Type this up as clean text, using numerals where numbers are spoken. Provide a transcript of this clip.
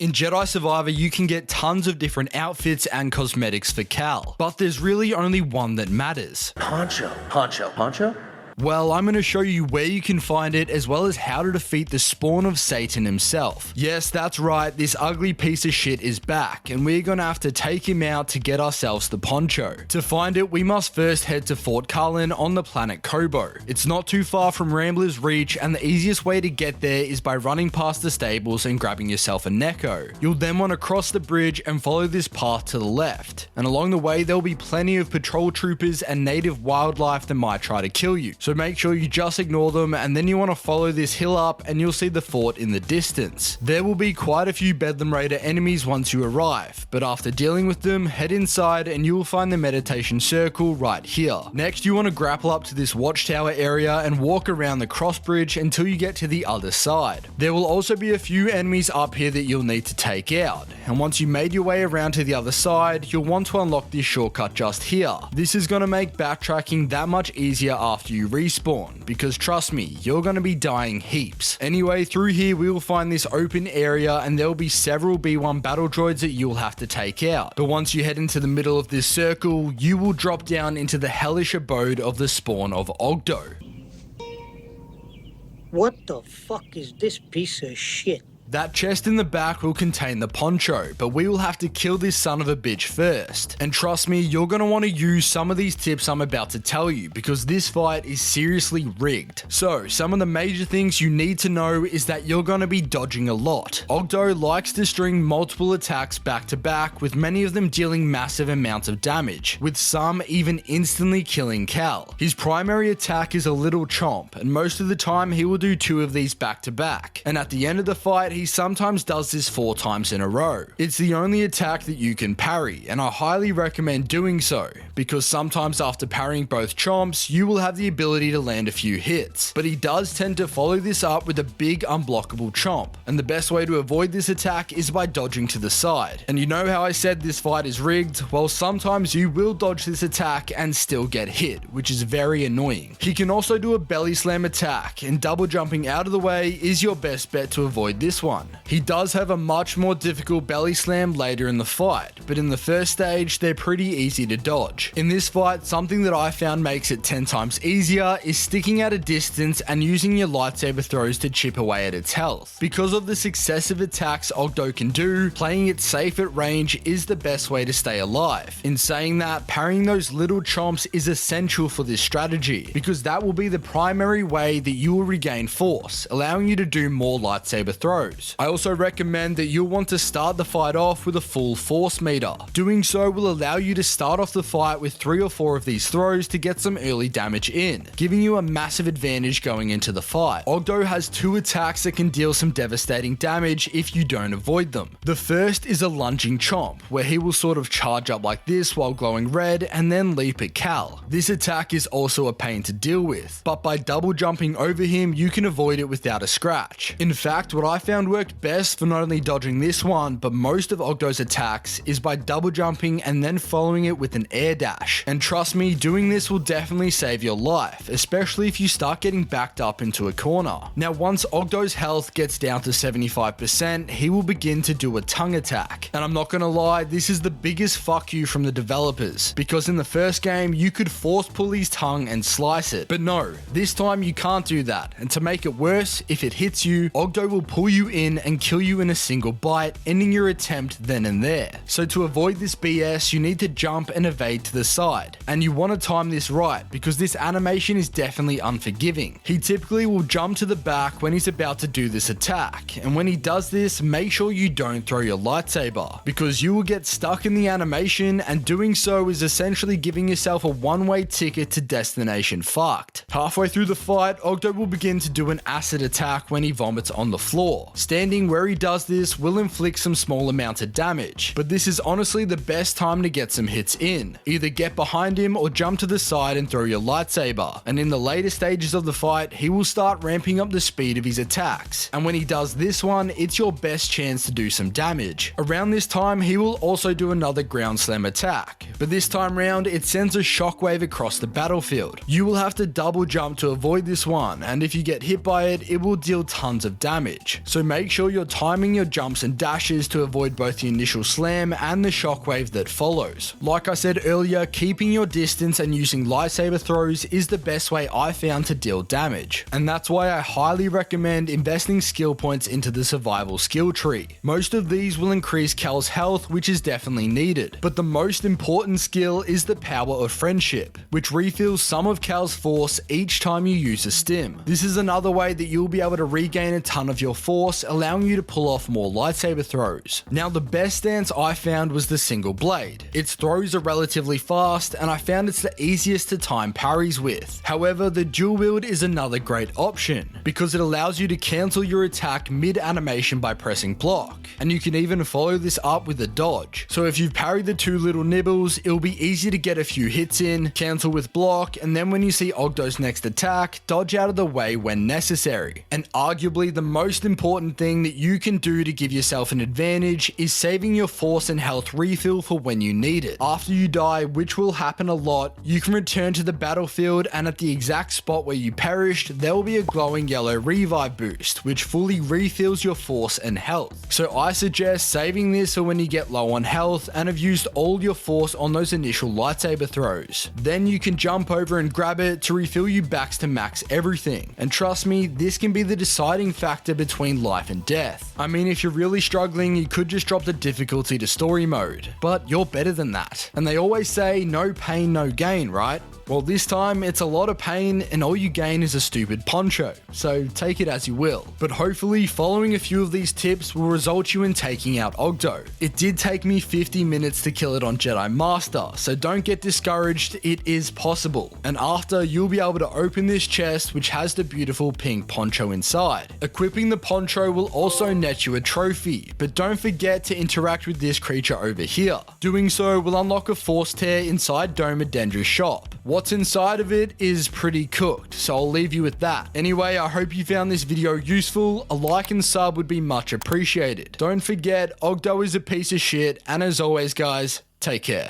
In Jedi Survivor, you can get tons of different outfits and cosmetics for Cal, but there's really only one that matters. Poncho. Well, I'm going to show you where you can find it, as well as how to defeat the spawn of Satan himself. Yes, that's right, this ugly piece of shit is back, and we're going to have to take him out to get ourselves the Poncho. To find it, we must first head to Fort Kah-lin on the planet Kobo. It's not too far from Rambler's Reach, and the easiest way to get there is by running past the stables and grabbing yourself a Neko. You'll then want to cross the bridge and follow this path to the left, and along the way there'll be plenty of patrol troopers and native wildlife that might try to kill you. So make sure you just ignore them, and then you want to follow this hill up and you'll see the fort in the distance. There will be quite a few Bedlam Raider enemies once you arrive, but after dealing with them, head inside and you will find the meditation circle right here. Next, you want to grapple up to this watchtower area and walk around the cross bridge until you get to the other side. There will also be a few enemies up here that you'll need to take out, and once you made your way around to the other side, you'll want to unlock this shortcut just here. This is going to make backtracking that much easier after you respawn, because trust me, you're going to be dying heaps. Anyway, through here we will find this open area and there will be several B1 battle droids that you'll have to take out. But once you head into the middle of this circle, you will drop down into the hellish abode of the Spawn of Ogddo. What the fuck is this piece of shit? That chest in the back will contain the Poncho, but we will have to kill this son of a bitch first. And trust me, you're going to want to use some of these tips I'm about to tell you, because this fight is seriously rigged. So, some of the major things you need to know is that you're going to be dodging a lot. Ogdo likes to string multiple attacks back to back, with many of them dealing massive amounts of damage, with some even instantly killing Cal. His primary attack is a little chomp, and most of the time he will do 2 of these back to back. And at the end of the fight, he sometimes does this 4 times in a row. It's the only attack that you can parry, and I highly recommend doing so, because sometimes after parrying both chomps, you will have the ability to land a few hits. But he does tend to follow this up with a big unblockable chomp, and the best way to avoid this attack is by dodging to the side. And you know how I said this fight is rigged? Well, sometimes you will dodge this attack and still get hit, which is very annoying. He can also do a belly slam attack, and double jumping out of the way is your best bet to avoid this one. He does have a much more difficult belly slam later in the fight, but in the first stage they're pretty easy to dodge. In this fight, something that I found makes it 10 times easier is sticking at a distance and using your lightsaber throws to chip away at its health. Because of the successive attacks Ogdo can do, playing it safe at range is the best way to stay alive. In saying that, parrying those little chomps is essential for this strategy, because that will be the primary way that you will regain force, allowing you to do more lightsaber throws. I also recommend that you'll want to start the fight off with a full force meter. Doing so will allow you to start off the fight with 3 or 4 of these throws to get some early damage in, giving you a massive advantage going into the fight. Ogdo has 2 attacks that can deal some devastating damage if you don't avoid them. The first is a lunging chomp, where he will sort of charge up like this while glowing red and then leap at Cal. This attack is also a pain to deal with, but by double jumping over him you can avoid it without a scratch. In fact, what I found worked best for not only dodging this one, but most of Ogdo's attacks is by double jumping and then following it with an air dash. And trust me, doing this will definitely save your life, especially if you start getting backed up into a corner. Now, once Ogdo's health gets down to 75%, he will begin to do a tongue attack. And I'm not gonna lie, this is the biggest fuck you from the developers, because in the first game you could force pull his tongue and slice it, but no, this time you can't do that. And to make it worse, if it hits you, Ogdo will pull you in and kill you in a single bite, ending your attempt then and there. So to avoid this BS, you need to jump and evade to the side. And you want to time this right, because this animation is definitely unforgiving. He typically will jump to the back when he's about to do this attack, and when he does this, make sure you don't throw your lightsaber, because you will get stuck in the animation, and doing so is essentially giving yourself a one-way ticket to destination fucked. Halfway through the fight, Ogdo will begin to do an acid attack when he vomits on the floor. Standing where he does this will inflict some small amounts of damage, but this is honestly the best time to get some hits in. Either get behind him or jump to the side and throw your lightsaber, and in the later stages of the fight, he will start ramping up the speed of his attacks, and when he does this one, it's your best chance to do some damage. Around this time, he will also do another ground slam attack, but this time round, it sends a shockwave across the battlefield. You will have to double jump to avoid this one, and if you get hit by it, it will deal tons of damage. So make sure you're timing your jumps and dashes to avoid both the initial slam and the shockwave that follows. Like I said earlier, keeping your distance and using lightsaber throws is the best way I found to deal damage, and that's why I highly recommend investing skill points into the survival skill tree. Most of these will increase Cal's health, which is definitely needed, but the most important skill is the power of friendship, which refills some of Cal's force each time you use a stim. This is another way that you'll be able to regain a ton of your force, allowing you to pull off more lightsaber throws. Now, the best stance I found was the single blade. Its throws are relatively fast, and I found it's the easiest to time parries with. However, the dual wield is another great option, because it allows you to cancel your attack mid-animation by pressing block, and you can even follow this up with a dodge. So if you've parried the two little nibbles, it'll be easy to get a few hits in, cancel with block, and then when you see Ogdo's next attack, dodge out of the way when necessary. And arguably the most important thing that you can do to give yourself an advantage is saving your force and health refill for when you need it. After you die, which will happen a lot, you can return to the battlefield, and at the exact spot where you perished, there will be a glowing yellow revive boost, which fully refills your force and health. So I suggest saving this for when you get low on health and have used all your force on those initial lightsaber throws. Then you can jump over and grab it to refill you back to max everything. And trust me, this can be the deciding factor between life and death. I mean, if you're really struggling, you could just drop the difficulty to story mode, but you're better than that. And they always say no pain, no gain, right? Well, this time it's a lot of pain and all you gain is a stupid poncho, so take it as you will. But hopefully following a few of these tips will result you in taking out Ogdo. It did take me 50 minutes to kill it on Jedi Master, so don't get discouraged, it is possible. And after, you'll be able to open this chest which has the beautiful pink poncho inside. Equipping the poncho will also net you a trophy, but don't forget to interact with this creature over here. Doing so will unlock a force tear inside Doma Dendra's shop. What's inside of it is pretty cooked, so I'll leave you with that. Anyway, I hope you found this video useful. A like and sub would be much appreciated. Don't forget, Ogdo is a piece of shit, and as always guys, take care.